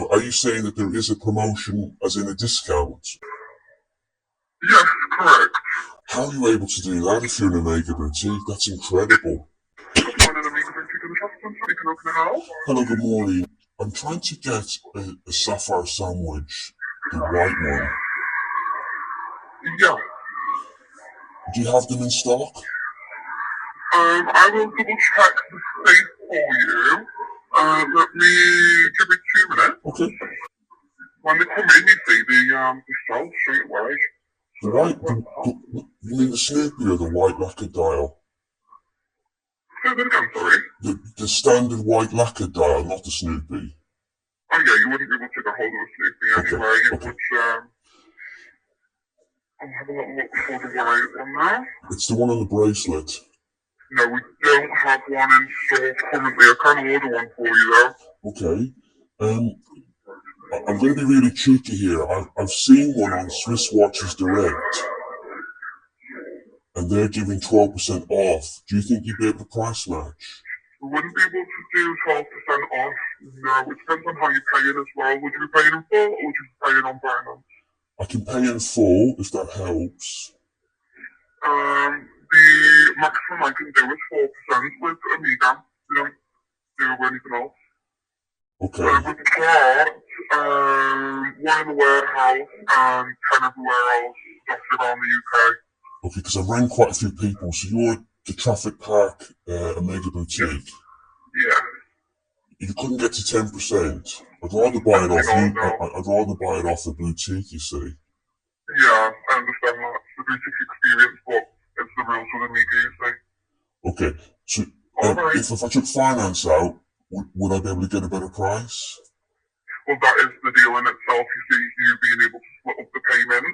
Are you saying that there is a promotion as in a discount? Yes, correct. How are you able to do that if you're in a mega boutique? That's incredible. Good morning, Amiga Boutique in the Shopton. Speaking of the house. Hello, good morning. I'm trying to get a sapphire sandwich, the white one. Yeah. Do you have them in stock? I will double check the space for you. Let me give it 2 minutes. Okay. When they come in, you see the sell straight away. The white, you mean the Snoopy or the white lacquer dial? Say that again, sorry. The standard white lacquer dial, not the Snoopy. Oh yeah, you wouldn't be able to get hold of a Snoopy anyway. Okay. You would, I'll have a little look for the white one now. It's the one on the bracelet. No, we don't have one in store currently. I can order one for you though. Okay. I'm going to be really cheeky here. I've seen one on Swiss Watches Direct, and they're giving 12% off. Do you think you'd be able to price match? We wouldn't be able to do 12% off. No, it depends on how you pay it as well. Would you be paying in full or would you be paying on finance? I can pay in full if that helps. The maximum I can do is 4% with Amiga. We don't do anything else. Okay. We've got one in the warehouse and 10 everywhere else dotted around the UK. Okay, because I've rang quite a few people. So you're the Traffic Park Omega Boutique. Yeah. You couldn't get to 10%. I'd rather buy it off you. I'd rather buy it off the boutique, you see. Yeah, I understand that. It's the boutique experience, but it's the real sort of Amiga, you see. Okay, so if I took finance out, would I be able to get a better price? Well, that is the deal in itself, you see, you being able to split up the payment.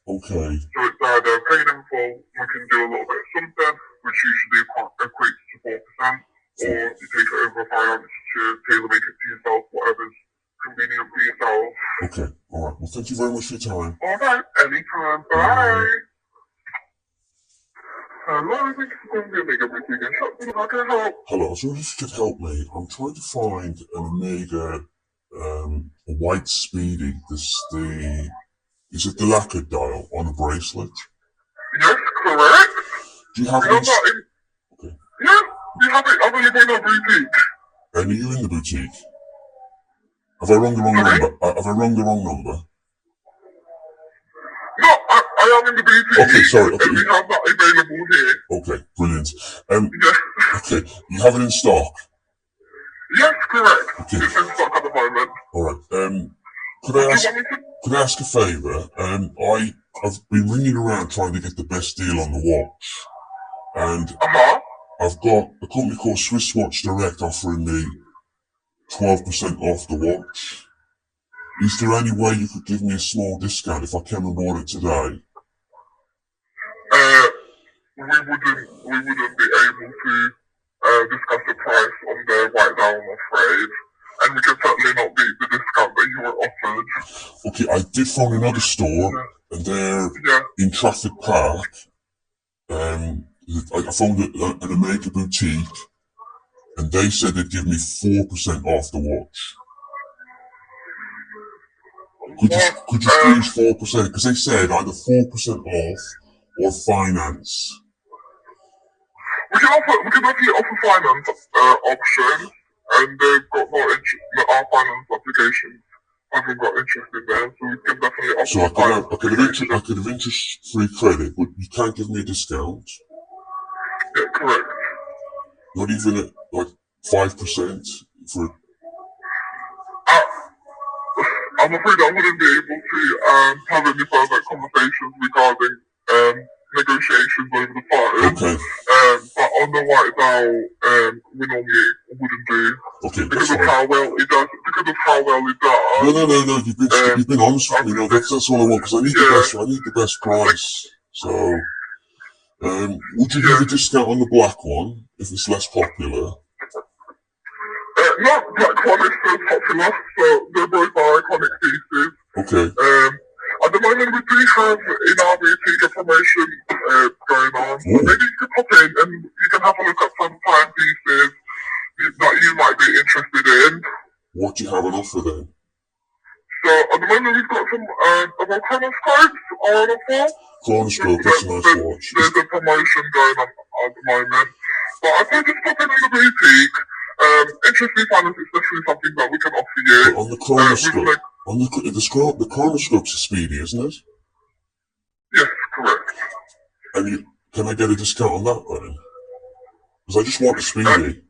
Okay. So it's either paid in full, we can do a little bit of something, which usually equates to 4%, or you take it over finance to tailor make it to yourself, whatever's convenient for yourself. Okay, alright. Well, thank you very much for your time. Alright, anytime. Bye. Hello, thank you for calling the Amiga Boutique in Shopton. How can I help? Hello, I was wondering if you could help me. I'm trying to find an Omega a white Speedy. Is it the lacquer dial on a bracelet? Yes, correct. Do you have it? Okay. Yeah, we have it available in our boutique. And are you in the boutique? Have I rung the wrong number? Have I rung the wrong number? No, I am in the boutique. Okay, sorry. Okay. And we have that available here. Okay, brilliant. Yeah. Okay, you have it in stock? Yes, correct. Okay. It's in stock at the moment. Alright, could I ask a favour? I've been ringing around trying to get the best deal on the watch. And I've got a company called Swiss Watch Direct offering me 12% off the watch. Is there any way you could give me a small discount if I came and bought it today? We wouldn't be able to discuss the price on there right now, I'm afraid. And we can certainly not beat the discount that you were offered. Okay, I did phone another store, and they're in Traffic Park. I phoned an Omega Boutique, and they said they'd give me 4% off the watch. Could you please 4%? Because they said either 4% off or finance. We can definitely offer finance option, and they've got our finance applications haven't got interest in there, so we can definitely offer. So I could have interest-free credit, but you can't give me a discount. Yeah, correct. Not even at like 5% for. I'm afraid I wouldn't be able to have any further conversations regarding negotiations over the phone. Okay. But on the white dial, we normally wouldn't do. Okay, because of how well it does. Because of how well it does. No. You've been honest with me. No, that's all I want, because I need the best price. So, would you give a discount on the black one if it's less popular? No, black one is still popular, so they're both our iconic pieces. Okay. At the moment, we do have in our boutique a promotion going on. So maybe you could pop in and you can have a look at some prime pieces that you might be interested in. What do you have on offer then? So at the moment we've got some about chronoscopes on offer. Chronoscope, that's a nice watch. There's a promotion going on at the moment. But I think just pop in the boutique. Interest-free finance is definitely something that we can offer you. But on the chronoscope, the chronoscope's speedy, isn't it? Yes, correct. And can I get a discount on that then? Because I just want a speedy.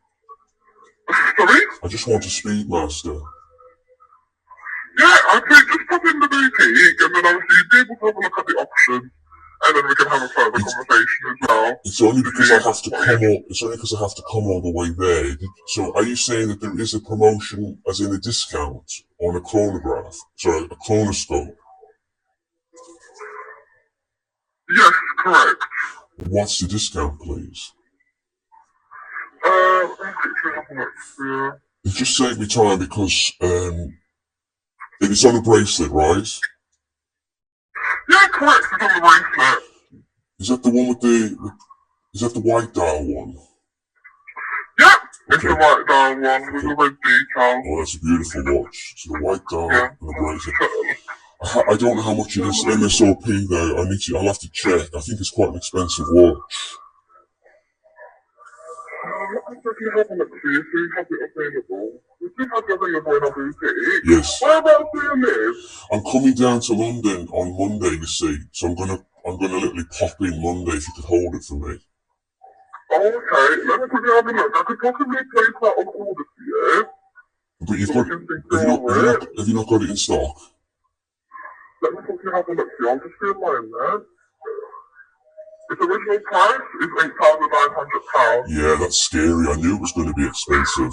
Sorry? I just want a Speedmaster. Yeah, I think just pop in the boutique and then obviously you'll be able to have a look at the options and then we can have a further conversation as well. It's only because I have to come all the way there. So are you saying that there is a promotion as in a discount on a chronograph? Sorry, a chronoscope? Yes, correct. What's the discount, please? It just saved me time because it's on a bracelet, right? Yeah, correct. It's on the bracelet. Is that the one is that the white dial one? Yeah, it's the white dial one with the red detail. Oh, that's a beautiful watch. So the white dial and the bracelet. I don't know how much it is MSRP though. I'll have to check. I think it's quite an expensive watch. Let me quickly have a look for you, so you have it available. We do have it available in our boutique. Yes. Whereabouts do you live? I'm coming down to London on Monday, you see. So I'm gonna literally pop in Monday if you could hold it for me. Okay, let me quickly have a look. I could possibly place that on order for you. But have you not got it in stock? Let me quickly have a look for you. I'll just be in line there. Its original price is £8,900. Yeah, that's scary. I knew it was going to be expensive.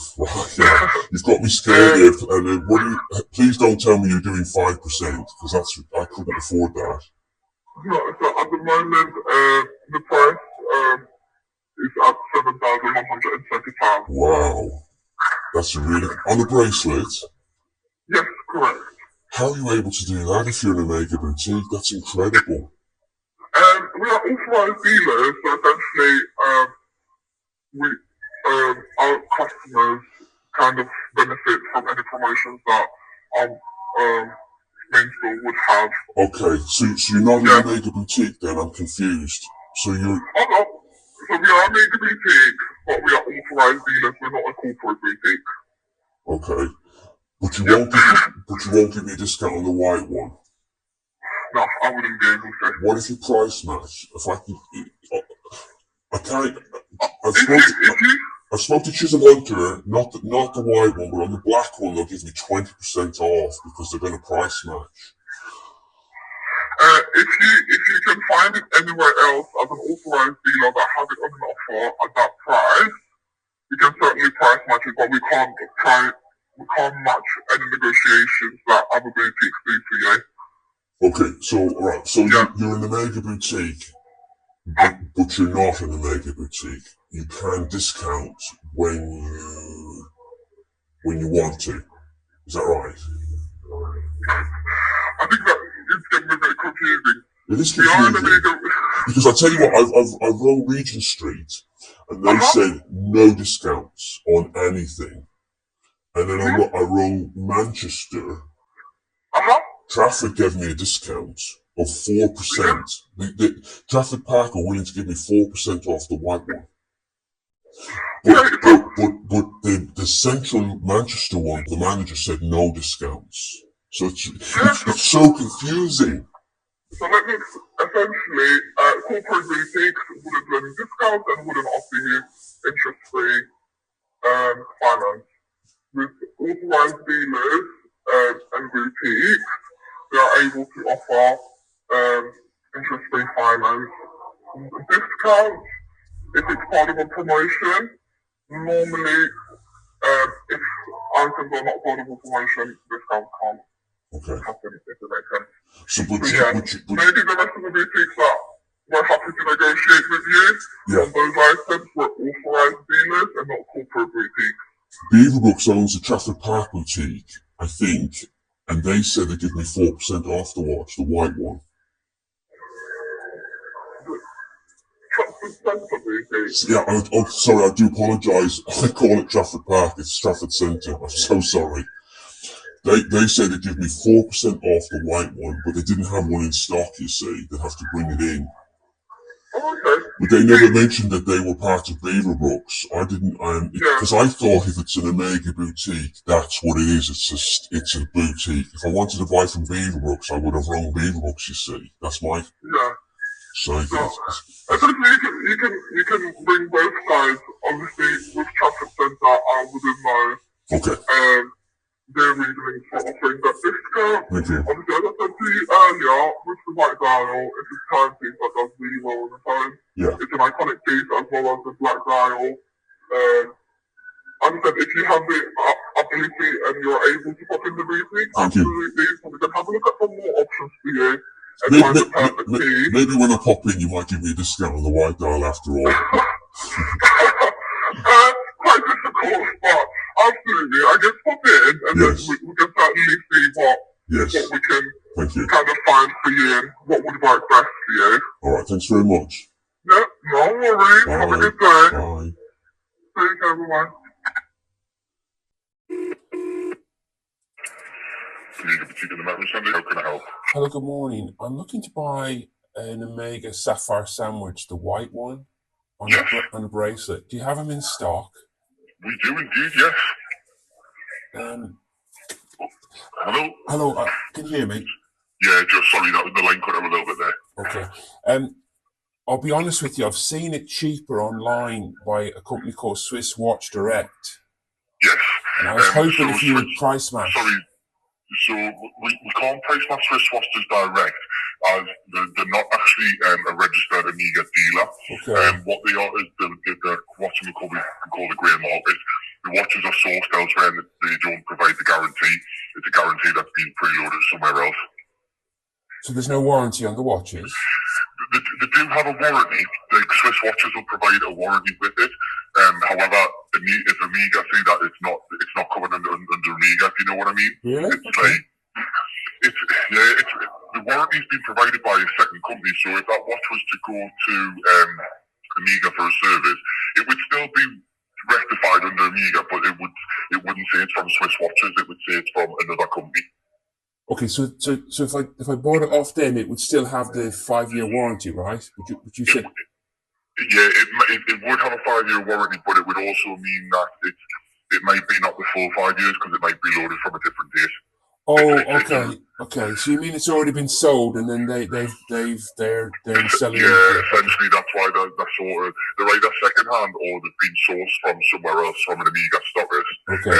Yeah, you've got me scared here. And please don't tell me you're doing 5% because I couldn't afford that. No, so at the moment, the price is at £7,130. Wow, that's on a bracelet. Yes, correct. How are you able to do that if you're in a mega boutique? That's incredible. We are authorized dealers, so essentially, our customers kind of benefit from any promotions that our main store would have. Okay, so you're not in a mega boutique then? I'm confused. So you're... Oh, no. So we are a mega boutique, but we are authorized dealers. We're not a corporate boutique. Okay, but you won't give me a discount on the white one. No, I wouldn't be able to. What if you price match? If I can, I can't. I spoke to Chisholm Hunter, not the white one, but on the black one they'll give me 20% off because they're going to price match. If you can find it anywhere else as an authorized dealer that have it on an offer at that price, we can certainly price match it, but we can't match any negotiations that other boutiques do for you. Okay, so alright, so you're in a mega boutique, but you're not in a mega boutique. You can discount when you want to. Is that right? I think that it's getting a bit confusing. It is confusing. Because I tell you what, I've rung Regent Street, and they said no discounts on anything. And then I rung Manchester. Trafford gave me a discount of 4%. The Trafford Park are willing to give me 4% off the white one. But the central Manchester one, the manager said no discounts. So it's so confusing. So that means essentially corporate boutiques wouldn't do any discounts and wouldn't offer you interest-free finance. With authorized dealers and boutiques, they are able to offer interest-free finance. Discounts, if it's part of a promotion, normally if items are not part of a promotion, discounts can't happen, if it makes sense. So, maybe the rest of the boutiques that we're happy to negotiate with you on those items were authorized dealers and not corporate boutiques. Beaverbrook owns a Trafford Park boutique, I think, and they said they give me 4% off the watch, the white one. Yeah, sorry, I do apologise. I call it Trafford Park, it's Trafford Centre. I'm so sorry. They said they'd give me 4% off the white one, but they didn't have one in stock, you see. They'd have to bring it in. Oh, okay. But they never mentioned that they were part of Beaverbrooks. I didn't, because I thought if it's an Omega boutique, that's what it is. It's a boutique. If I wanted to buy from Beaverbrooks, I would have rung Beaverbrooks, you see. That's my... Yeah. So, essentially, you can bring both sides. Obviously, with Trafford Centre, I wouldn't know. Okay. Their reasoning for offering that discount. Thank you. Obviously, as I said to you earlier, with the white dial, it's a timepiece that does really well on the phone. Yeah. It's an iconic piece as well as the black dial. As I said, if you have the ability and you're able to pop in the boutique, absolutely, so we can have a look at some more options for you. Maybe when I pop in, you might give me a discount on the white dial after all. Quite difficult, but absolutely. I guess pop in and then we can certainly see what we can kind of find for you and what would work best for you. Alright, thanks very much. Yeah, no worries. Bye. Have a good day. Bye. Take care, everyone. How can I help? Hello, good morning. I'm looking to buy an Omega Sapphire Sandwich, the white one, on a bracelet. Do you have them in stock? We do indeed, yes. Hello? Hello, can you hear me? Yeah, just sorry, that was the line cut out a little bit there. Okay. I'll be honest with you, I've seen it cheaper online by a company called Swiss Watch Direct. Yes. And I was hoping if you would price match. Sorry, so we can't price match Swiss Watches Direct as they're not actually a registered Omega dealer. Okay. What they are is the what we call the grey market. The watches are sourced elsewhere and they don't provide the guarantee. It's a guarantee that's been preloaded somewhere else. So there's no warranty on the watches? They do have a warranty. The Swiss Watches will provide a warranty with it. However, if Omega say that it's not covered under Omega, if you know what I mean. Really? It's the warranty's been provided by a second company. So if that watch was to go to Omega for a service, it would still be rectified under Omega, but it wouldn't say it's from Swiss Watches. It would say it's from another company. Okay, so if I bought it off them, it would still have the 5-year warranty, right? Would you say? Yeah, it would have a 5-year warranty, but it would also mean that it might be not the full 5 years because it might be loaded from a different date. Oh, okay. So you mean it's already been sold, and then they're selling? Yeah, essentially that's why they're either second hand or they've been sourced from somewhere else from an Omega stockist. Okay.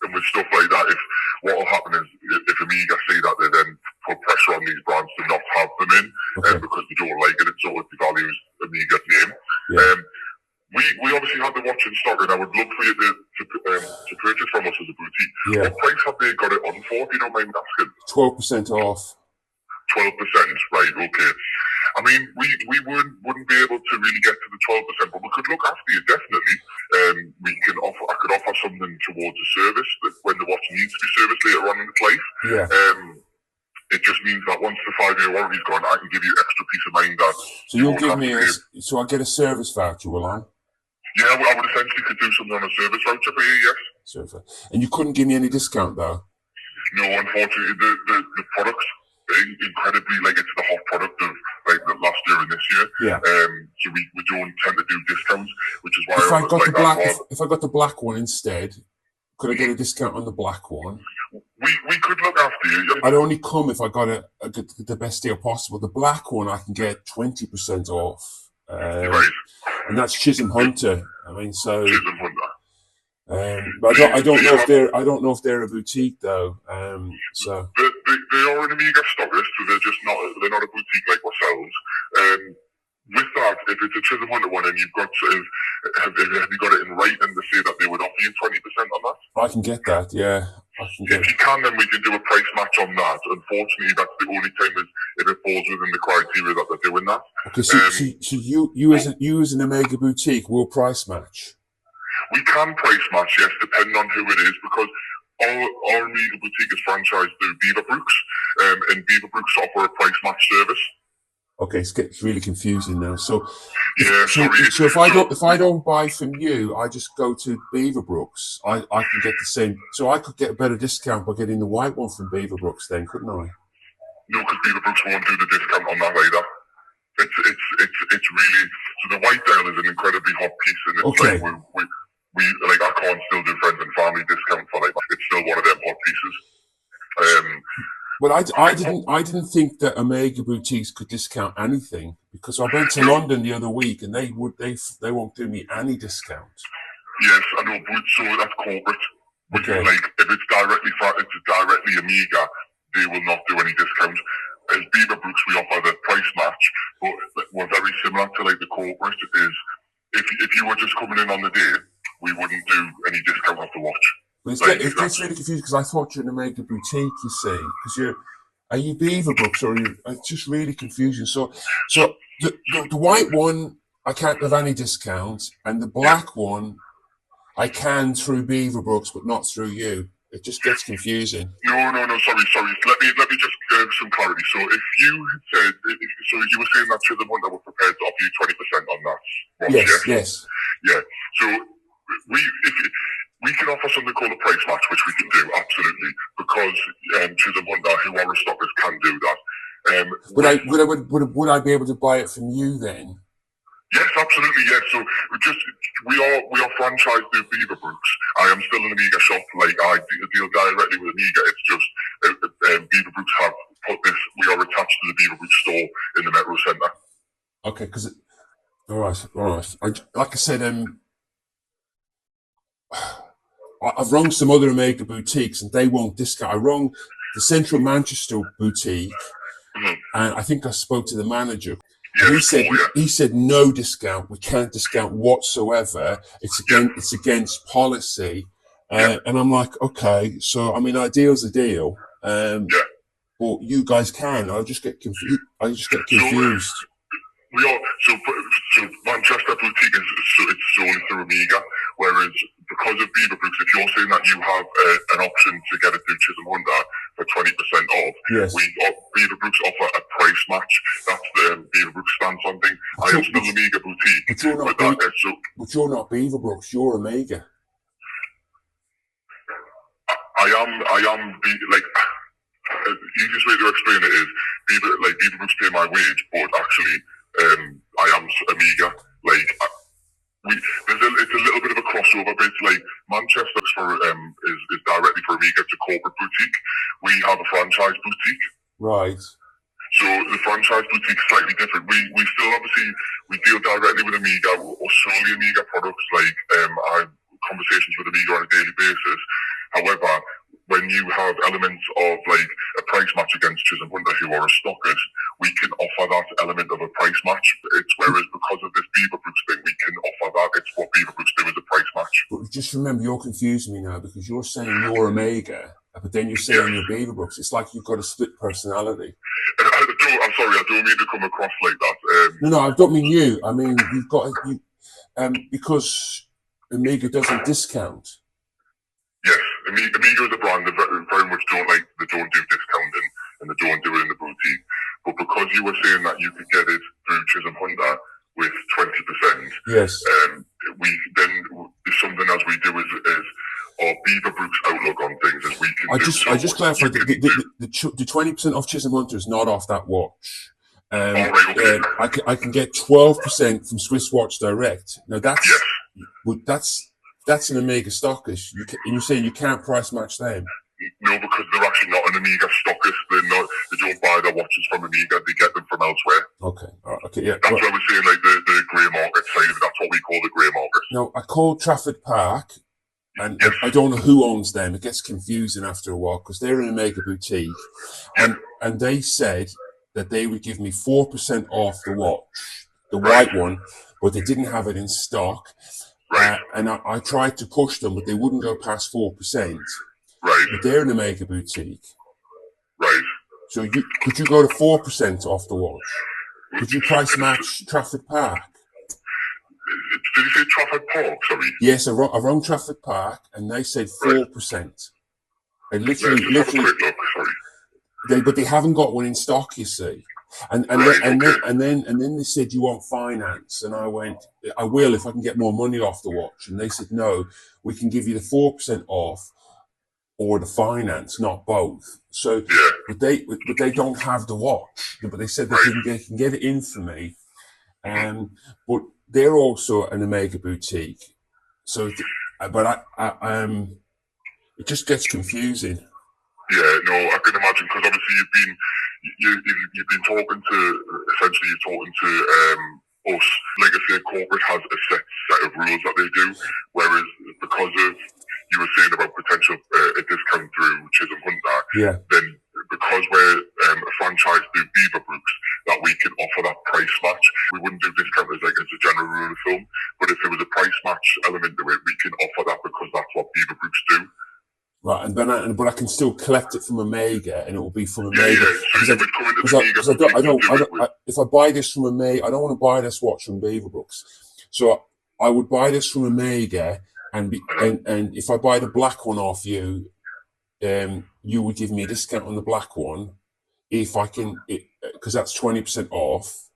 And with stuff like that, what will happen is if Omega see that, they then put pressure on these brands to not have them in, because they don't like it. It sort of devalues Omega's name. Yeah. We obviously have the watch in stock, and I would love for you to purchase from us as a boutique. Yeah. What price have they got it on for, if you don't mind asking? 12% off. 12%, right, okay. I mean, we wouldn't be able to really get to the 12%, but we could look after you, definitely. I could offer something towards a service that when the watch needs to be serviced later on in its life. Yeah. It just means that once the 5-year warranty's gone, I can give you extra peace of mind that... So you'll give me so I'll get a service voucher, will I? Yeah, I would essentially could do something on a service voucher for you, yes. Service. And you couldn't give me any discount, though? No, unfortunately, the products, incredibly, it's the hot product of the last year and this year. Yeah. So we don't tend to do discounts, which is why if I got the black one instead, could I get a discount on the black one? We could look after you. I'd only come if I got the best deal possible. The black one I can get 20% off. Right. And that's Chisholm Hunter. I mean, so. Chisholm Hunter. But I don't know if they're a boutique though. So they are an Omega stockist, so they're not a boutique like ourselves. With that, if it's a Chisholm Hunter one and you've got have you got it in writing to say that they would offer you 20% on that? I can get that, yeah. If you can, then we can do a price match on that. Unfortunately, that's the only time if it falls within the criteria that they're doing that. Okay, so you as an Omega boutique will price match? We can price match, yes, depending on who it is, because our Omega boutique is franchised through Beaverbrooks, and Beaverbrooks offer a price match service. Okay, it's really confusing now. So, Yeah, sorry. so if I don't buy from you, I just go to Beaverbrooks. I can get the same. So I could get a better discount by getting the white one from Beaverbrooks, then, couldn't I? No, because Beaverbrooks won't do the discount on that either. It's really, so the white dial is an incredibly hot piece, and it's Okay. like we like I can't still do friends and family discount for like it's still one of them hot pieces. Well, I didn't think that Omega Boutiques could discount anything, because I went to London the other week and they won't do me any discount. Yes, I know, but so that's corporate. Okay. Like if it's directly Amiga, they will not do any discount. As Beaverbrooks, we offer the price match, but we're very similar to like the corporate. Is if you were just coming in on the day, we wouldn't do any discount off the watch. But it gets really confusing, because I thought you're an Omega Boutique, you see, because are you Beaverbrooks, or are you? It's just really confusing. So the white one I can't have any discount, and the black one I can through Beaverbrooks, but not through you. It just gets confusing. No, sorry. Let me just give some clarity. So if you had said, so you were saying that Chisholm Hunter were prepared to offer you 20% on that. Yes. Yeah. So we can offer something called a price match, which we can do, absolutely, because Chisholm Hunter, who are a stockers, can do that. Would I be able to buy it from you then? Yes, absolutely, yes. So we are franchised through Beaverbrooks. I am still an Amiga shop. Like I deal directly with Amiga. It's just Beaverbrooks have put this. We are attached to the Beaverbrooks store in the Metro Centre. Okay, because all right. Like I said, I've rung some other Omega boutiques and they won't discount. I rung the Central Manchester boutique, and I think I spoke to the manager. He said no discount. We can't discount whatsoever. It's against policy. And I'm like, okay, so I mean, a deal's a deal. But you guys can. I just get confused. So Manchester boutique it's solely through Amiga, whereas because of Beaverbrooks, if you're saying that you have an option to get it through Chisholm Hunter for 20% off, yes. Beaverbrooks offer a price match. That's the Beaverbrooks stance on things. I am still Amiga boutique, but you're not Beaverbrooks. You're Omega. I am like. The easiest way to explain it is Beaverbrooks pay my wage, but actually I am Amiga. It's a little bit of a crossover bit. Like Manchester is directly for Amiga. It's a corporate boutique. We have a franchise boutique. Right. So the franchise boutique is slightly different. We still obviously we deal directly with Amiga or solely Amiga products. Like I have conversations with Amiga on a daily basis. However, when you have elements of like a price match against Chisholm Hunter, who are a stockist, we can offer that element of a price match. It's whereas because of this Beaverbrooks thing, we can offer that. It's what Beaverbrooks do as a price match. But just remember, you're confusing me now, because you're saying you're Omega, but then you're saying you're Beaverbrooks. It's like you've got a split personality. I'm sorry, I don't mean to come across like that. No, I don't mean you. I mean you've got because Omega doesn't discount. Yes, Amiga is a brand that very much don't do discounting and they don't do it in the boutique. But because you were saying that you could get it through Chisholm Hunter with 20%, yes, something as we do is our Beaverbrooks outlook on things as we can. I just clarified the 20% off Chisholm Hunter is not off that watch. Okay. I can get 12% from Swiss Watch Direct. Now that's an Omega stockist. You're saying you can't price match them? No, because they're actually not an Amiga stockist. They don't buy their watches from Amiga. They get them from elsewhere. Okay. All right. Okay. Yeah. That's why we're saying like the grey market side of it. That's what we call the grey market. Now I called Trafford Park, and I don't know who owns them. It gets confusing after a while because they're an Omega boutique, and they said that they would give me 4% off the watch, the white one, but they didn't have it in stock. Right. And I tried to push them, but they wouldn't go past 4%. Right. But they're an Omega boutique. Right. So could you go to 4% off the watch? Could you price match Trafford Park? Did you say Trafford Park, sorry? Yes, I rang Trafford Park and they said 4%. They literally, have a quick look, sorry. But they haven't got one in stock, you see. And then they said, you want finance? And I went, I will if I can get more money off the watch. And they said, no, we can give you the 4% off or the finance, not both. So, but they don't have the watch. But they said they can get it in for me. But they're also an Omega boutique. So, but it just gets confusing. Yeah, no, I can imagine, because obviously you've been talking to, essentially you're talking to us. Like I said, corporate has a set of rules that they do, whereas because of, you were saying about potential a discount through Chisholm Hunter, then because we're a franchise through Beaverbrook, that we can offer that price match. We wouldn't do discount as a general rule of thumb, but if there was a price match element to it, we can offer that because that's what Beaverbrook do. Right, but I can still collect it from Omega, and it will be from Omega. Yeah. Because if I buy this from Omega, I don't want to buy this watch from Beaverbrook. So I would buy this from Omega, and if I buy the black one off you, you would give me a discount on the black one, if I can, because that's 20% off.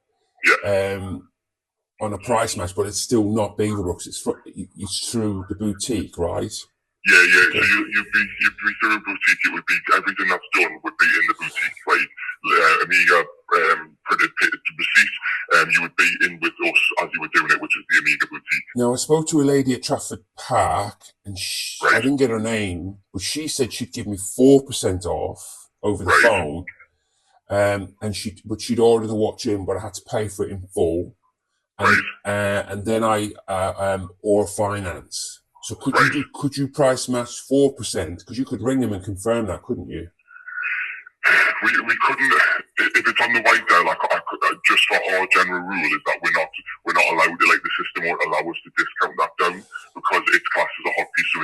On a price match, but it's still not Beaverbrook. It's through the boutique, right? Yeah. So you'd be through a boutique. It would be everything that's done would be in the boutique, right? Omega printed receipt. You would be in with us as you were doing it, which is the Omega boutique. Now I spoke to a lady at Trafford Park, and I didn't get her name, but she said she'd give me 4% off over the phone. And she'd ordered the watch in, but I had to pay for it in full. And then or finance. So could you price match 4%? Because you could ring them and confirm that, couldn't you? We couldn't. If it's on the white there, like just for our general rule is that we're not allowed to, like, the system won't allow us to discount that down because it's classed as a hot piece, so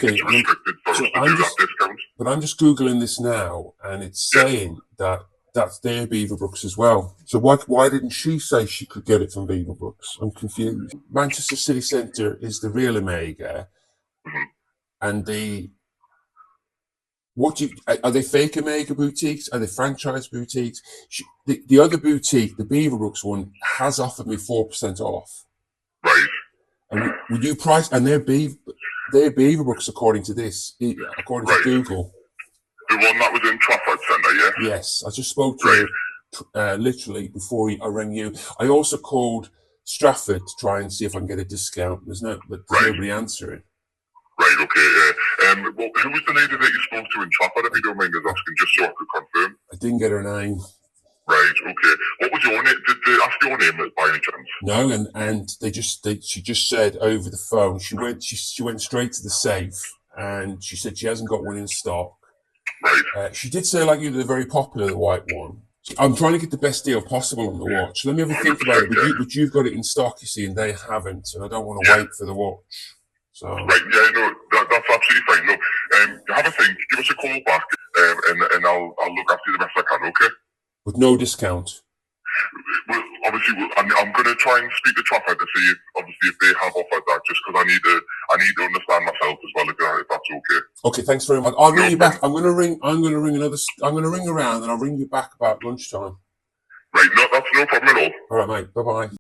it's restricted for us to do that discount. But I'm just Googling this now, and it's saying that's their Beaverbrooks as well. So why didn't she say she could get it from Beaverbrooks? I'm confused. Manchester City Centre is the real Omega, and are they fake Omega boutiques? Are they franchise boutiques? The other boutique, the Beaverbrooks one, has offered me 4% off. Right. And would you price? And they're Beaverbrooks according to this, according to Google. The one that was in Trafford Centre, yeah? Yes, I just spoke to her literally before I rang you. I also called Stratford to try and see if I can get a discount. There's nobody answering. Right, okay, well, who was the lady that you spoke to in Trafford, if you don't mind us asking, just so I could confirm? I didn't get her name. Right, okay. What was your name? Did they ask your name by any chance? No, and she just said over the phone, she went straight to the safe, and she said she hasn't got one in stock. Right. She did say, like you, they're very popular, the white one. I'm trying to get the best deal possible on the watch. Let me have a think about it. But you've got it in stock, you see, and they haven't, and I don't want to wait for the watch. So. Right, yeah, no, that's absolutely fine. No, have a think, give us a call back, and I'll look after you the best I can, okay? With no discount? Well, obviously, I'm going to try and speak to Trafford to see if they have offered that, just because I need to understand myself as well, if that's okay. Okay, thanks very much. I'll ring you back. I'm going to ring around, and I'll ring you back about lunchtime. Right, no, that's no problem at all. All right, mate. Bye-bye.